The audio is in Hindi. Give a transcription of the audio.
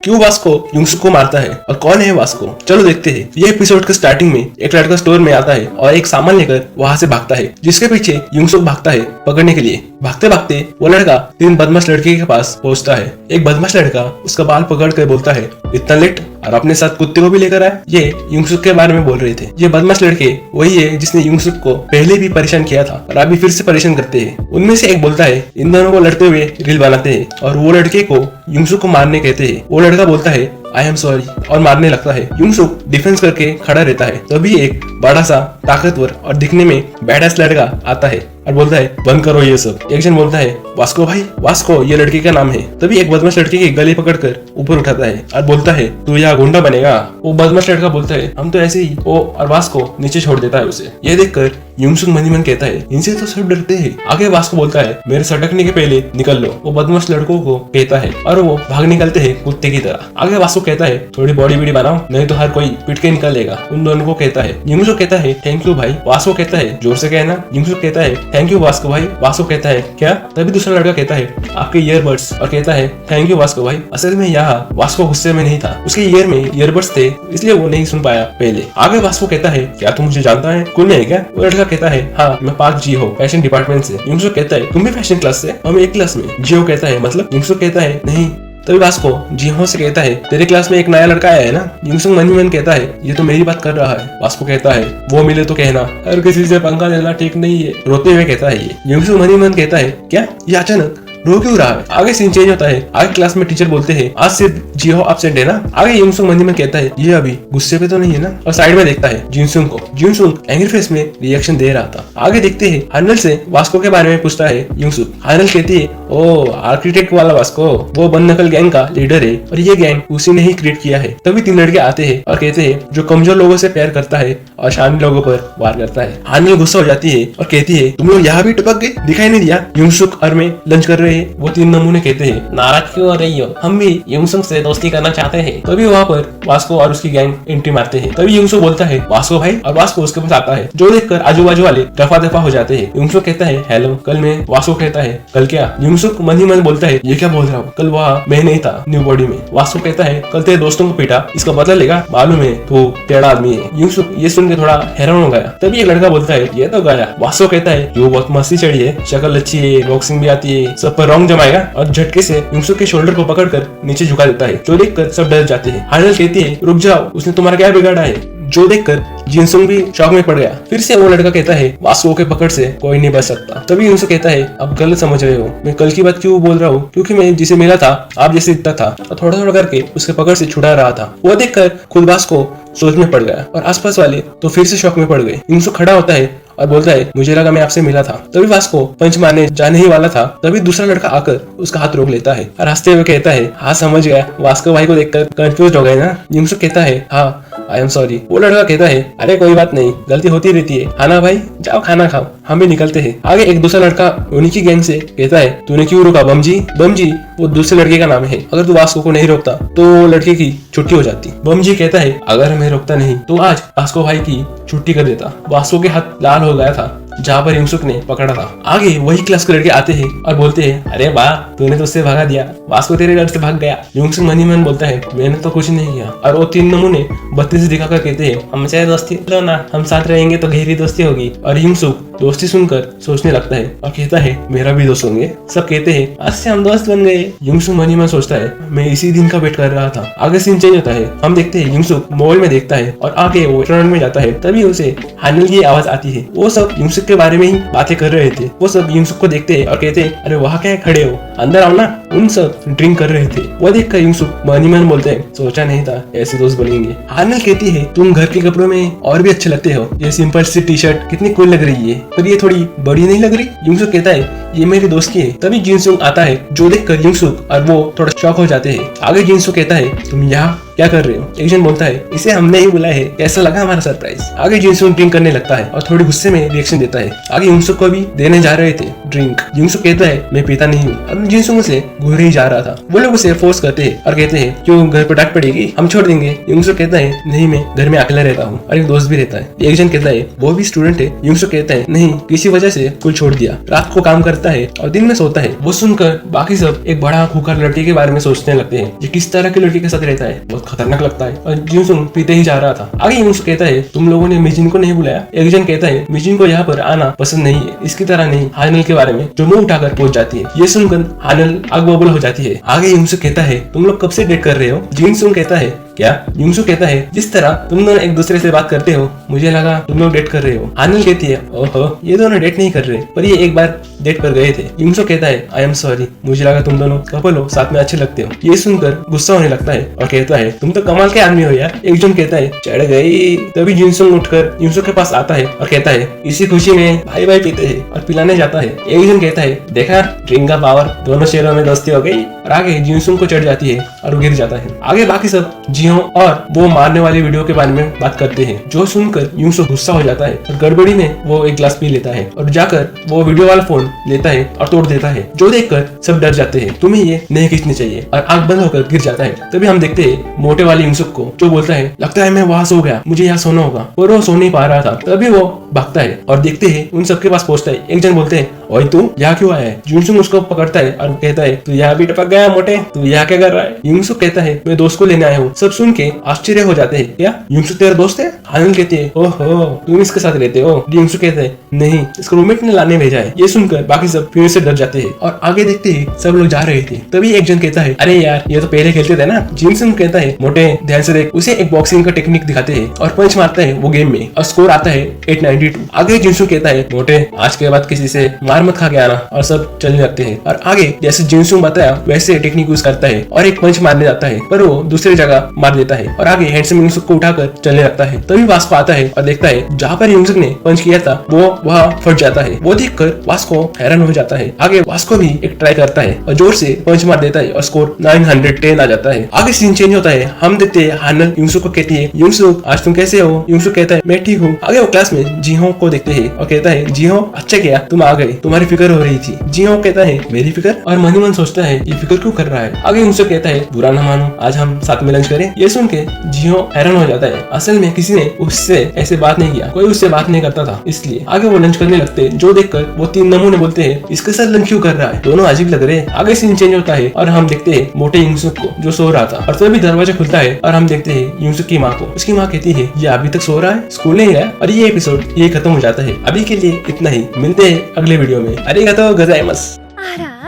क्यों वास्को युंगसुक को मारता है और कौन है वास्को? चलो देखते हैं। ये एपिसोड के स्टार्टिंग में एक लड़का स्टोर में आता है और एक सामान लेकर वहां से भागता है, जिसके पीछे युंगसुक भागता है पकड़ने के लिए। भागते भागते वो लड़का 3 बदमाश लड़के के पास पहुंचता है। एक बदमाश लड़का उसका बाल पकड़ कर बोलता है, इतना लेट और अपने साथ कुत्ते को भी लेकर आया। ये युंगसुक के बारे में बोल रहे थे। ये बदमाश लड़के वही है जिसने युंगसुक को पहले भी परेशान किया था और अभी फिर से परेशान करते हैं। उनमें से एक बोलता है इन दोनों को लड़ते हुए रील बनाते हैं और वो लड़के को युंगसुक को मारने कहते हैं। वो लड़का बोलता है आई एम सॉरी और मारने लगता है। युंगसुक डिफेंस करके खड़ा रहता है। तभी एक बड़ा सा ताकतवर और दिखने में बैडास लड़का आता है और बोलता है बंद करो ये सब। एक जन बोलता है वास्को भाई, वास्को ये लड़के का नाम है। तभी एक बदमाश लड़के के गले पकड़कर ऊपर उठाता है और बोलता है तू यहाँ गुंडा बनेगा। वो बदमाश लड़का बोलता है हम तो ऐसे ही। वो और वास्को नीचे छोड़ देता है उसे। ये देखकर युंगसुक मन ही मन कहता है इनसे तो सब डरते हैं। आगे वास्को बोलता है मेरे सटकने के पहले निकल लो। वो बदमाश लड़कों को कहता है और वो भाग निकलते हैं कुत्ते की तरह। आगे वास्को कहता है थोड़ी बॉडी बीडी बनाओ नहीं तो हर कोई पिट के निकल लेगा। उन दोनों को कहता है। युंगसुक कहता है थैंक यू भाई। वास्को कहता है जोर से कहना। युंगसुक कहता है थैंक यू वास्को भाई। वास्को कहता है क्या? तभी दूसरा लड़का कहता है आपके ईयरबड्स और कहता है थैंक यू वास्को भाई। असल में यहाँ वास्को गुस्से में नहीं था, उसके ईयर में ईयरबड्स थे इसलिए वो नहीं सुन पाया पहले। आगे वास्को कहता है क्या तुम मुझे जानता है? कौन है क्या? वो लड़का कहता है हाँ मैं पार्क जी हो फैशन डिपार्टमेंट से। युंगसुक कहता है तुम भी फैशन क्लास से? हम एक क्लास में। जियो कहता है मतलब? युंगसुक कहता है नहीं। तभी वास्को जिहो से कहता है तेरे क्लास में एक नया लड़का आया है ना? युंगसुक मन ही मन कहता है ये तो मेरी बात कर रहा है। वास्को कहता है वो मिले तो कहना, हर किसी से पंगा लेना ठीक नहीं है। रोते हुए कहता है ये। युंगसुक मन ही मन कहता है क्या ये अचानक रो क्यों रहा है? आगे सीन चेंज होता है। आगे क्लास में टीचर बोलते हैं आज से जिहो एब्सेंट है ना? आगे युंगसुक मन ही मन कहता है ये अभी गुस्से पे तो नहीं है ना? और साइड में देखता है जिनसुक को। जिनसुक एंग्री फेस में रिएक्शन दे रहा था। आगे देखते हैं हानल से वास्को के बारे में पूछता है युंगसुक। हानल कहती है ओ आर्किटेक्ट वाला वास्को, वो बंद नकल गैंग का लीडर है और ये गैंग उसी ने ही क्रिएट किया है। तभी 3 लड़के आते हैं और कहते हैं जो कमजोर लोगों से प्यार करता है और शामिल लोगों पर वार करता है। हानल गुस्सा हो जाती है और कहती है तुम लोग यहाँ भी टपक गए, दिखाई नहीं दिया? युंगसुक और मैं लंच कर रहे हैं। वो 3 नमूने कहते हैं नाराज क्यों हो रही हो, हम भी युंगसुक से दोस्ती करना चाहते हैं। तभी वहाँ पर वास्को और उसकी गैंग एंट्री मारते हैं। तभी युंगसुक बोलता है वास्को भाई और वास्को उसके पास आता है, जो देखकर आजू बाजू वाले दफा दफा हो जाते हैं। युंगसुक कहता है हेलो कल मैं। वास्को कहता है कल क्या? युंगसुक मन ही मन बोलता है ये क्या बोल रहा हूँ, कल वहाँ मैं नहीं था न्यू बॉडी में। वास्को कहता है कल तेरे दोस्तों को पीटा, इसका बदला लेगा? मालूम है तू टेढ़ा आदमी है। युंगसुक ये सुन के थोड़ा हैरान हो गया। तभी एक लड़का बोलता है ये तो गया। वास्को कहता है जो बहुत मस्ती चढ़ी है, शक्ल अच्छी है, बॉक्सिंग भी आती है, सब पर रॉन्ग जमाएगा। और झटके से युंगसुक के शोल्डर को पकड़कर नीचे झुका देता है, जो देखकर सब डर जाते हैं। हानल कहती है रुक जाओ, उसने तुम्हारा क्या बिगाड़ा है? जो देखकर जिनसुक भी शॉक में पड़ गया। फिर से वो लड़का कहता है वास्को के पकड़ से कोई नहीं बच सकता। तभी युंगसुक कहता है अब गलत समझ रहे हो, मैं कल की बात क्यों बोल रहा हूँ, क्योंकि मैं जिसे मिला था आप जैसे दिखता था और थोड़ा थोड़ा करके उसके पकड़ से छुड़ा रहा था। वो देखकर खुद वास्को सोच में पड़ गया और आसपास वाले तो फिर से शॉक में पड़ गए। युंगसुक खड़ा होता है और बोलता है मुझे लगा मैं आपसे मिला था। तभी वास्को पंच मारने जाने ही वाला था, तभी दूसरा लड़का आकर उसका हाथ रोक लेता है और हंसते हुए कहता है हाँ समझ गया। वास्को भाई को देखकर कंफ्यूज हो गए ना? युंगसुक कहता है हाँ आई एम सॉरी। वो लड़का कहता है अरे कोई बात नहीं, गलती होती रहती है। हाँ ना भाई जाओ खाना खाओ, हम भी निकलते हैं। आगे एक दूसरा लड़का उन्हीं की गैंग से कहता है तूने क्यों रोका बमजी? बमजी वो दूसरे लड़के का नाम है। अगर तू वास्को को नहीं रोकता तो लड़के की छुट्टी हो जाती। बमजी कहता है अगर मैं रोकता नहीं तो आज वास्को भाई की छुट्टी कर देता। वास्को के हाथ लाल हो गया था जहाँ पर युंगसुक ने पकड़ा था। आगे वही क्लास के लड़के आते हैं और बोलते हैं अरे वाह तूने तो उससे भगा दिया, वास्को तेरे डर से भाग गया। युंगसुक मन ही मन बोलता है मैंने तो कुछ नहीं किया। और वो 3 नमूने बत्तीस दिखाकर कहते हैं हमसे दोस्ती लो ना, हम साथ रहेंगे तो गहरी दोस्ती होगी। और युंगसुक दोस्ती सुनकर सोचने लगता है और कहता है मेरा भी दोस्त होंगे। सब कहते हैं आज से हम दोस्त बन गए। युंगसुक मन ही मन सोचता है मैं इसी दिन का वेट कर रहा था। आगे सीन चेंज होता है। हम देखते हैं युंगसुक मोबाइल में देखता है और आगे वो रेस्टोरेंट में जाता है। तभी उसे हानल की आवाज आती है। वो सब युंगसुक के बारे में ही बातें कर रहे थे। वो सब युंगसुक को देखते हैं और कहते हैं अरे वहाँ क्या खड़े हो, अंदर आओ ना। उन सब ड्रिंक कर रहे थे। वो देखकर युंगसुक मन ही मन बोलते हैं सोचा नहीं था ऐसे दोस्त बनेंगे। हानल कहती है तुम घर के कपड़ों में और भी अच्छे लगते हो, ये सिंपल सी टी शर्ट कितनी कूल लग रही है, पर ये थोड़ी बड़ी नहीं लग रही? युंगसुक कहता है ये मेरे दोस्त की है। तभी जिनसुक आता है, जो देखकर युंगसुक और वो थोड़ा शॉक हो जाते हैं। आगे जिनसुक कहता है तुम यहाँ क्या कर रहे हो? एक जन बोलता है इसे हमने ही बुलाया है, कैसा लगा हमारा सरप्राइज? आगे जिनसुक ड्रिंक करने लगता है और थोड़ी गुस्से में रिएक्शन देता है। आगे युंगसुक को भी देने जा रहे थे ड्रिंक। युंगसुक कहता है मैं पीता नहीं हूँ। अब जिनसुक से घूर ही जा रहा था। वो लोग उसे फोर्स करते हैं और कहते हैं क्यों घर पर डांट पड़ेगी, हम छोड़ देंगे। यूंगसुक कहता है नहीं, मैं घर में अकेला रहता हूँ और एक दोस्त भी रहता है। एक जन कहता है वो भी स्टूडेंट है। यूंगसुक कहता है नहीं, किसी वजह से स्कूल छोड़ दिया, रात को काम करता है और दिन में सोता है। वो सुनकर बाकी सब एक बड़ा खूंखार लड़के के बारे में सोचने लगते हैं। ये किस तरह के लड़के के साथ रहता है, बहुत खतरनाक लगता है। और यूंगसुक पीते ही जा रहा था। आगे यूंगसुक कहता है तुम लोगों ने मिजिन को नहीं बुलाया। एक जन कहता है मिजिन को यहाँ पर आना पसंद नहीं है, इसकी तरह नहीं हानल के बारे में जो मुंह उठाकर पहुंच जाती है। ये सुनकर हानल आग बबूल हो जाती है। आगे यूंगसुक कहता है तुम लोग कब से डेट कर रहे हो। जिनसुक कहता है क्या। यूंगसुक कहता है जिस तरह तुम दोनों एक दूसरे से बात करते हो मुझे लगा तुम लोग डेट कर रहे हो। हानल कहती है ओहो, ये दोनों डेट नहीं कर रहे, पर ये एक बार डेट पर गए थे। यूंगसुक कहता है आई एम सॉरी, मुझे लगा तुम दोनों कपल हो, साथ में अच्छे लगते हो। ये सुनकर गुस्सा होने लगता है और कहता है तुम तो कमाल के आदमी हो यार। एक जन कहता है चढ़ गई। तभी जिनसुक उठकर यूंगसुक के पास आता है और कहता है इसी खुशी में भाई भाई पीते हैं और पिलाने जाता है। एक जन कहता है देखा ड्रिंक का पावर, दोनों शेरों में दोस्ती हो गई। और आगे जिनसुक को चढ़ जाती है और गिर जाता है। आगे बाकी सब जियो और वो मारने वाली वीडियो के बारे में बात करते हैं, जो सुनकर यूंगसुक गुस्सा हो जाता है और गड़बड़ी में वो एक ग्लास पी लेता है और जाकर वो वीडियो वाला फोन लेता है और तोड़ देता है, जो देखकर सब डर जाते हैं तुम्हें ये नहीं खींचनी चाहिए, और आंख बंद होकर गिर जाता है। तभी हम देखते हैं मोटे वाले यूंगसुक को, जो बोलता है लगता है मैं वहां सो गया, मुझे यहाँ सोना होगा, और वो सो नहीं पा रहा था। तभी वो भागता है और देखते हैं उन सबके पास पहुंचता है। एक जन बोलते हैं ओए तू यहाँ क्यों आया है। यूंगसुक उसको पकड़ता है और कहता है तू यहाँ भी टपक गया मोटे, तू यहाँ क्या कर रहा है। यूंगसुक कहता है मैं दोस्त को लेने आया हूँ। सब सुन के आश्चर्य हो जाते हैं, क्या यूंगसुक तेरा दोस्त है। हानल कहती है ओहो तुम इसके साथ रहते हो। यूंगसुक कहता है नहीं, इसको रूममेट ने लाने भेजा है। ये सुनकर बाकी सब फिर से डर जाते हैं और आगे देखते हैं सब लोग जा रहे थे। तभी एक जन कहता है अरे यार ये तो पहले खेलते थे ना। यूंगसुक कहता है मोटे ध्यान से देख। उसे एक बॉक्सिंग का टेक्निक दिखाते हैं और पंच मारता है वो गेम में और स्कोर आता है 892। आगे यूंगसुक कहता है मोटे आज के बाद किसी से मार मत खा के आना, और सब चलने लगते हैं। और आगे जैसे यूंगसुक बताया वैसे टेक्निक यूज करता है और एक पंच मारने जाता है, पर वो दूसरी जगह मार देता है और आगे हैंडसम यूंगसुक को उठाकर चलने लगता है। तभी वास्को आता है और देखता है जहाँ पर यूंगसुक ने पंच किया था वो वहाँ फट जाता है। वो देखकर वास्को हैरान हो जाता है। आगे वास्को भी एक ट्राई करता है और जोर से पंच मार देता है और स्कोर 910 आ जाता है। आगे सीन चेंज होता है। हम देखते हैं हानल यूंगसुक को कहती है यूंगसुक आज तुम कैसे हो। यूंगसुक कहता है मैं ठीक हूँ। आगे वो क्लास में जीहो को देखते हैं और कहता है जीहो अच्छा किया तुम आ गए, तुम्हारी फिक्र हो रही थी। जीहो कहता है मेरी फिक्र, और मन ही मन सोचता है ये फिक्र क्यों कर रहा है। आगे यूंगसुक कहता है बुरा ना मानो, आज हम साथ में लंच करें। ये सुन के जीहो हैरान हो जाता है। असल में किसी ने उससे ऐसे बात नहीं किया, कोई उससे बात नहीं करता था, इसलिए आगे वो लंच करने लगते हैं, जो देखकर वो तीन नमूने बोलते हैं इसके साथ लंच क्यों कर रहा है, दोनों अजीब लग रहे हैं। आगे सीन चेंज होता है और हम देखते हैं मोटे यूंगसुक को जो सो रहा था, और तभी दरवाजा खुलता है और हम देखते हैं यूंगसुक की माँ को। उसकी माँ कहती है ये अभी तक सो रहा है, स्कूल नहीं गया। और ये एपिसोड ये खत्म हो जाता है। अभी के लिए इतना ही, मिलते हैं अगले वीडियो में। अरिगातो गोजाइमासु।